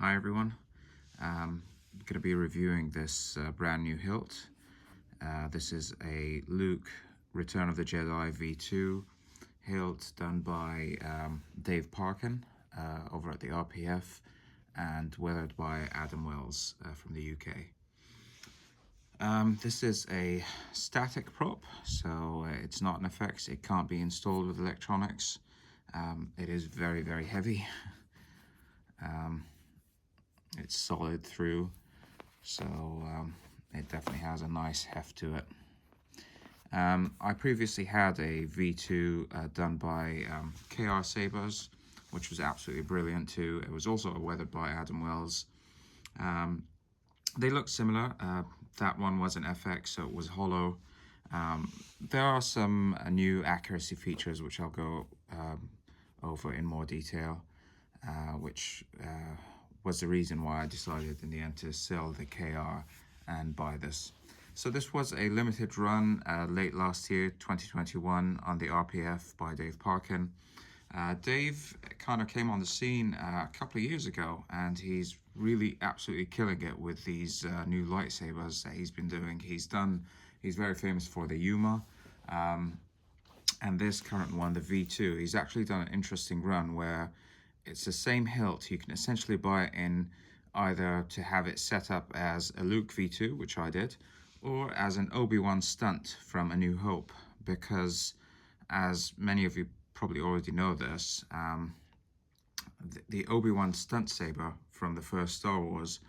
Hi everyone, I'm going to be reviewing this brand new hilt. This is a Luke Return of the Jedi V2 hilt done by Dave Parkin over at the RPF and weathered by Adam Wells from the UK. This is a static prop, so it's not an effects. It can't be installed with electronics. It is very, very heavy. It's solid through, so it definitely has a nice heft to it. I previously had a V2 done by KR Sabers, which was absolutely brilliant too. It was also weathered by Adam Wells. They look similar. That one was an FX, so it was hollow. There are some new accuracy features which I'll go over in more detail, which was the reason why I decided in the end to sell the KR and buy this. So this was a limited run late last year, 2021, on the RPF by Dave Parkin. Dave kind of came on the scene a couple of years ago, and he's really absolutely killing it with these new lightsabers that he's been doing. He's very famous for the Yuma, and this current one, the V2, he's actually done an interesting run where it's the same hilt. You can essentially buy it in either to have it set up as a Luke V2, which I did, or as an Obi-Wan stunt from A New Hope, because as many of you probably already know this, the Obi-Wan stunt saber from the first Star Wars,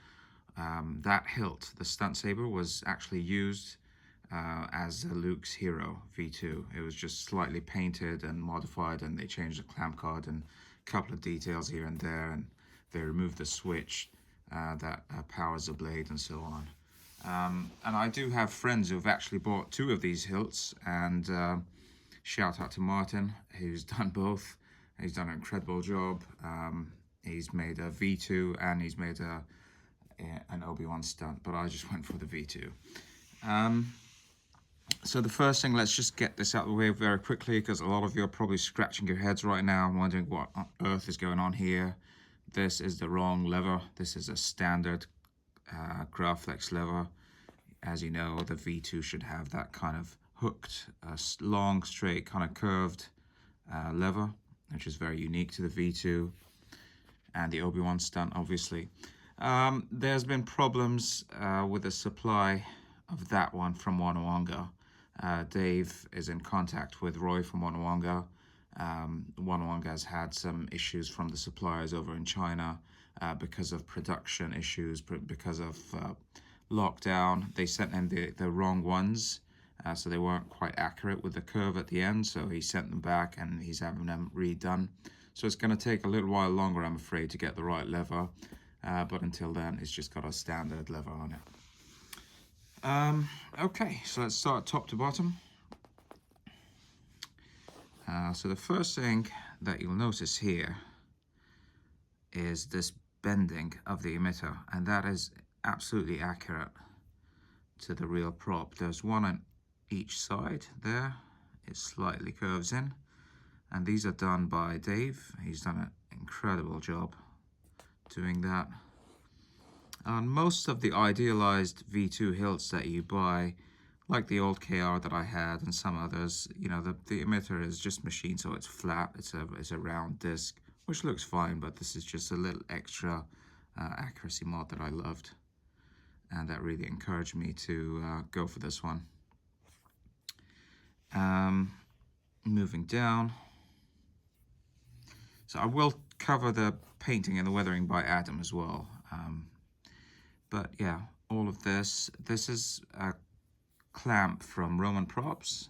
that hilt, the stunt saber, was actually used as Luke's hero V2. It was just slightly painted and modified, and they changed the clamp card and a couple of details here and there, and they removed the switch that powers the blade and so on. And I do have friends who have actually bought two of these hilts, and shout out to Martin, who's done both. He's done an incredible job. He's made a V2 and he's made an Obi-Wan stunt, but I just went for the V2. So the first thing, let's just get this out of the way very quickly, because a lot of you are probably scratching your heads right now, wondering what on earth is going on here. This is the wrong lever. This is a standard Graflex lever. As you know, the V2 should have that kind of hooked, long, straight, kind of curved lever, which is very unique to the V2 and the Obi-Wan stunt, obviously. There's been problems with the supply of that one from Wannawanga. Dave is in contact with Roy from Wannawanga. Wannawanga has had some issues from the suppliers over in China because of production issues, because of lockdown. They sent him the wrong ones, so they weren't quite accurate with the curve at the end, so he sent them back and he's having them redone. So it's going to take a little while longer, I'm afraid, to get the right lever, but until then it's just got a standard lever on it. Okay, so let's start top to bottom. So the first thing that you'll notice here is this bending of the emitter, and that is absolutely accurate to the real prop. There's one on each side there. It slightly curves in, and these are done by Dave. He's done an incredible job doing that. On most of the idealized V2 hilts that you buy, like the old KR that I had and some others, you know, the emitter is just machined, so it's flat. It's a round disc, which looks fine, but this is just a little extra accuracy mod that I loved, and that really encouraged me to go for this one. Moving down, so I will cover the painting and the weathering by Adam as well. But yeah, all of this is a clamp from Roman Props.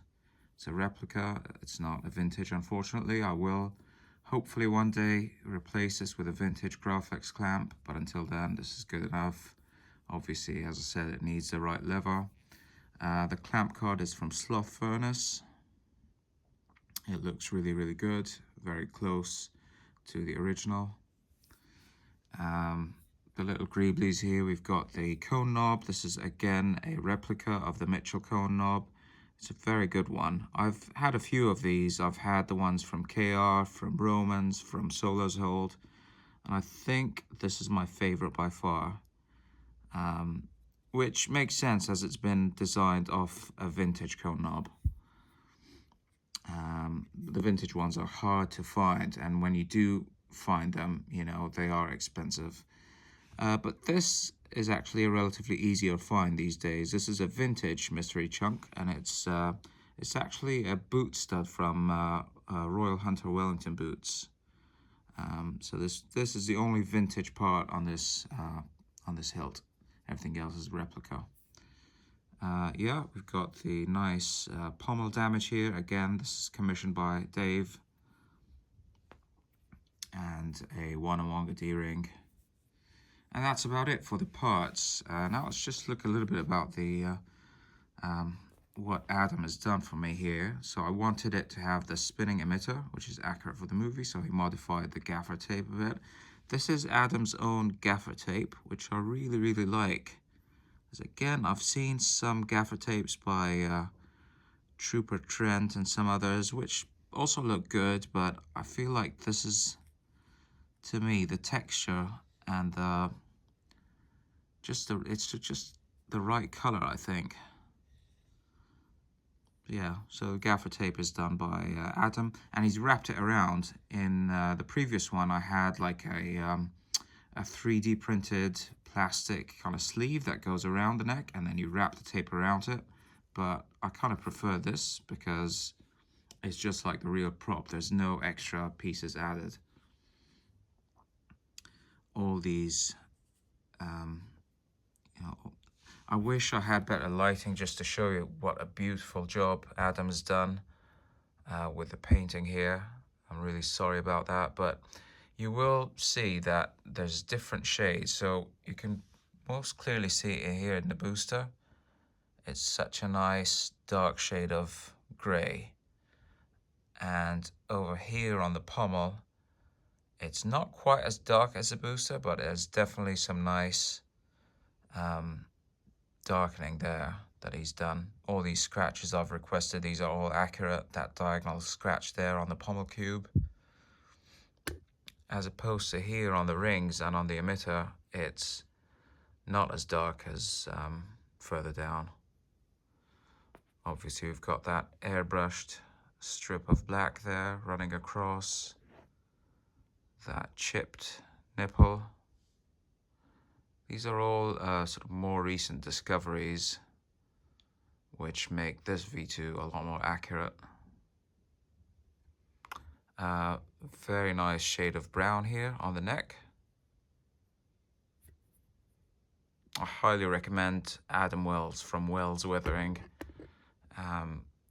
It's a replica. It's not a vintage, unfortunately. I will hopefully one day replace this with a vintage Graflex clamp, but until then, this is good enough. Obviously, as I said, it needs the right lever. The clamp card is from Slothfurnace. It looks really, really good. Very close to the original. The little greeblies here, we've got the cone knob. This is again a replica of the Mitchell cone knob. It's a very good one. I've had a few of these. I've had the ones from KR, from Romans, from Solo's Hold. And I think this is my favorite by far, which makes sense as it's been designed off a vintage cone knob. The vintage ones are hard to find, and when you do find them, you know, they are expensive. But this is actually a relatively easier find these days. This is a vintage mystery chunk, and it's actually a boot stud from Royal Hunter Wellington boots. So this is the only vintage part on this hilt. Everything else is replica. Yeah, we've got the nice pommel damage here. Again, this is commissioned by Dave. And a Wannawanga D-ring. And that's about it for the parts. Now let's just look a little bit about the what Adam has done for me here. So I wanted it to have the spinning emitter, which is accurate for the movie, so he modified the gaffer tape a bit. This is Adam's own gaffer tape, which I really, really like. Because again, I've seen some gaffer tapes by Trooper Trent and some others, which also look good, but I feel like this is, to me, the texture and it's just the right color, I think. Yeah, so gaffer tape is done by Adam, and he's wrapped it around. In the previous one, I had like a 3D printed plastic kind of sleeve that goes around the neck, and then you wrap the tape around it. But I kind of prefer this because it's just like the real prop. There's no extra pieces added. All these, you know, I wish I had better lighting just to show you what a beautiful job Adam's done with the painting here. I'm really sorry about that, but you will see that there's different shades. So you can most clearly see it here in the booster. It's such a nice dark shade of gray. And over here on the pommel, it's not quite as dark as the booster, but there's definitely some nice darkening there that he's done. All these scratches I've requested, these are all accurate. That diagonal scratch there on the pommel cube, as opposed to here on the rings and on the emitter, it's not as dark as further down. Obviously we've got that airbrushed strip of black there running across, that chipped nipple. These are all sort of more recent discoveries which make this V2 a lot more accurate. Very nice shade of brown here on the neck. I highly recommend Adam Wells from Wells Weathering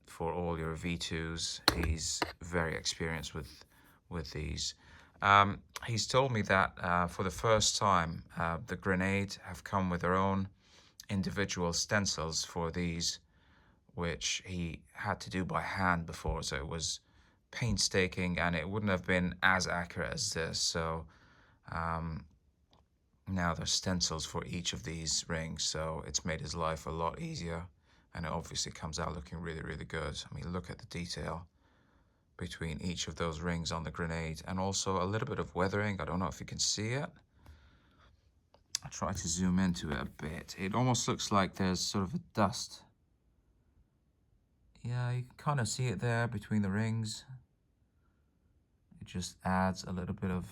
for all your V2s. He's very experienced with these. He's told me that for the first time, the Grenade have come with their own individual stencils for these, which he had to do by hand before, so it was painstaking and it wouldn't have been as accurate as this. So now there's stencils for each of these rings, so it's made his life a lot easier, and it obviously comes out looking really, really good. I mean, look at the detail between each of those rings on the Grenade, and also a little bit of weathering. I don't know if you can see it. I'll try to zoom into it a bit. It almost looks like there's sort of a dust. Yeah, you can kind of see it there between the rings. It just adds a little bit of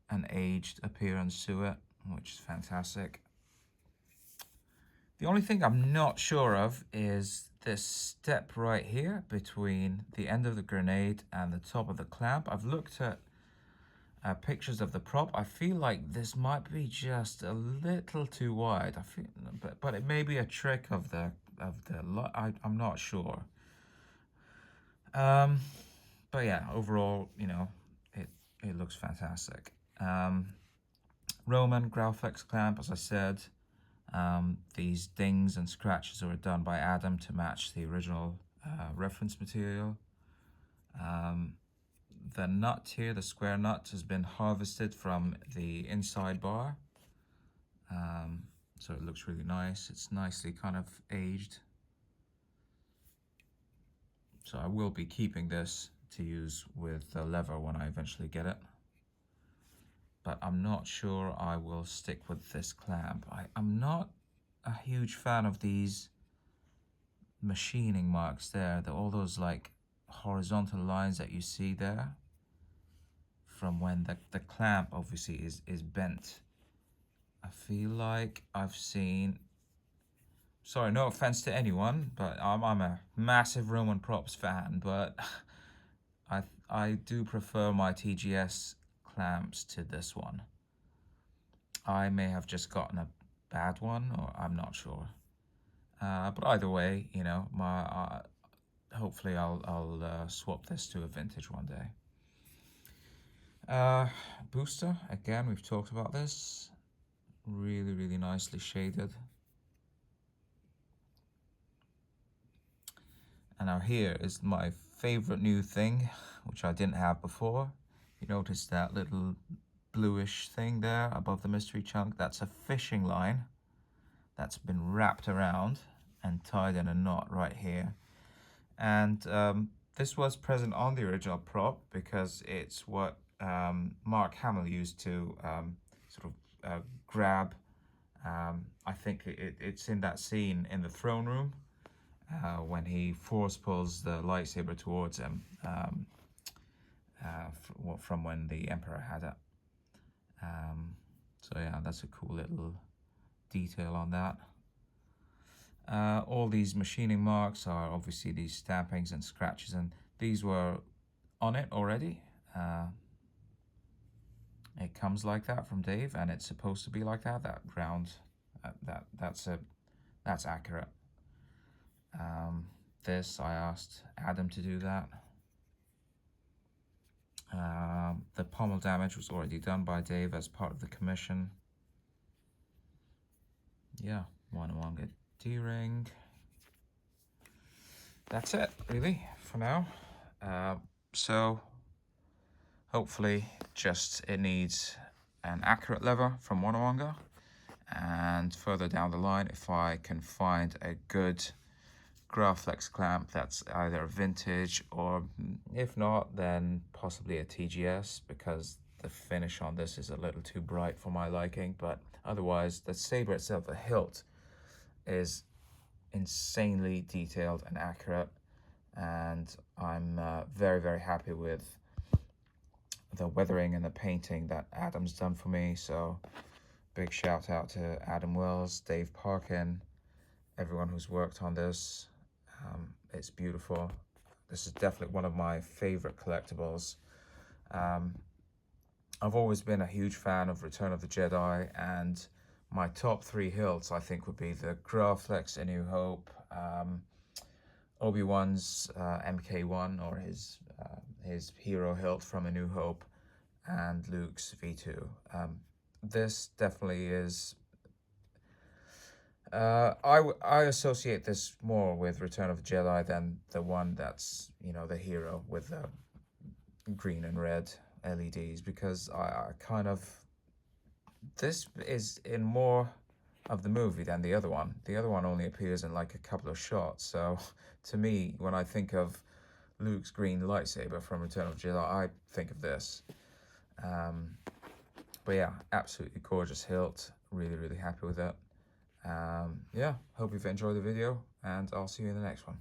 an aged appearance to it, which is fantastic. The only thing I'm not sure of is this step right here between the end of the Grenade and the top of the clamp. I've looked at pictures of the prop. I feel like this might be just a little too wide. I feel, but it may be a trick of the I'm not sure. But yeah, overall, you know, it looks fantastic. Roman Graflex clamp, as I said. These dings and scratches were done by Adam to match the original reference material. The nut here, the square nut, has been harvested from the inside bar. So it looks really nice. It's nicely kind of aged. So I will be keeping this to use with the lever when I eventually get it. but I'm not sure I will stick with this clamp. I'm not a huge fan of these machining marks there, all those like horizontal lines that you see there from when the clamp obviously is bent. I feel like I've seen, sorry, no offense to anyone, but I'm a massive Roman props fan, but I do prefer my TGS clamps to this one. I may have just gotten a bad one, or I'm not sure. But either way, you know, hopefully I'll swap this to a vintage one day. Booster, again, we've talked about this. Really, really nicely shaded. And now here is my favorite new thing, which I didn't have before. You notice that little bluish thing there above the mystery chunk? That's a fishing line that's been wrapped around and tied in a knot right here. And this was present on the original prop because it's what Mark Hamill used to sort of grab. I think it's in that scene in the throne room when he force pulls the lightsaber towards him from when the Emperor had it. So yeah, that's a cool little detail on that. All these machining marks are obviously these stampings and scratches, and these were on it already. It comes like that from Dave, and it's supposed to be like that. That round, that's accurate. This, I asked Adam to do that. The pommel damage was already done by Dave as part of the commission. Yeah, Wannawanga D-ring. That's it, really, for now. So, hopefully, just it needs an accurate lever from Wannawanga. And further down the line, if I can find a good Graflex clamp that's either vintage, or if not, then possibly a TGS, because the finish on this is a little too bright for my liking. But otherwise, the saber itself, the hilt, is insanely detailed and accurate, and I'm very, very happy with the weathering and the painting that Adam's done for me. So big shout out to Adam Wells, Dave Parkin, everyone who's worked on this. It's beautiful. This is definitely one of my favorite collectibles. I've always been a huge fan of Return of the Jedi, and my top 3 hilts I think would be the Graflex A New Hope, Obi-Wan's MK1, or his hero hilt from A New Hope, and Luke's V2. This definitely is. I associate this more with Return of the Jedi than the one that's, you know, the hero with the green and red LEDs, because I kind of, this is in more of the movie than the other one. The other one only appears in like a couple of shots. So to me, when I think of Luke's green lightsaber from Return of the Jedi, I think of this. But yeah, absolutely gorgeous hilt. Really, really happy with it. Yeah, hope you've enjoyed the video, and I'll see you in the next one.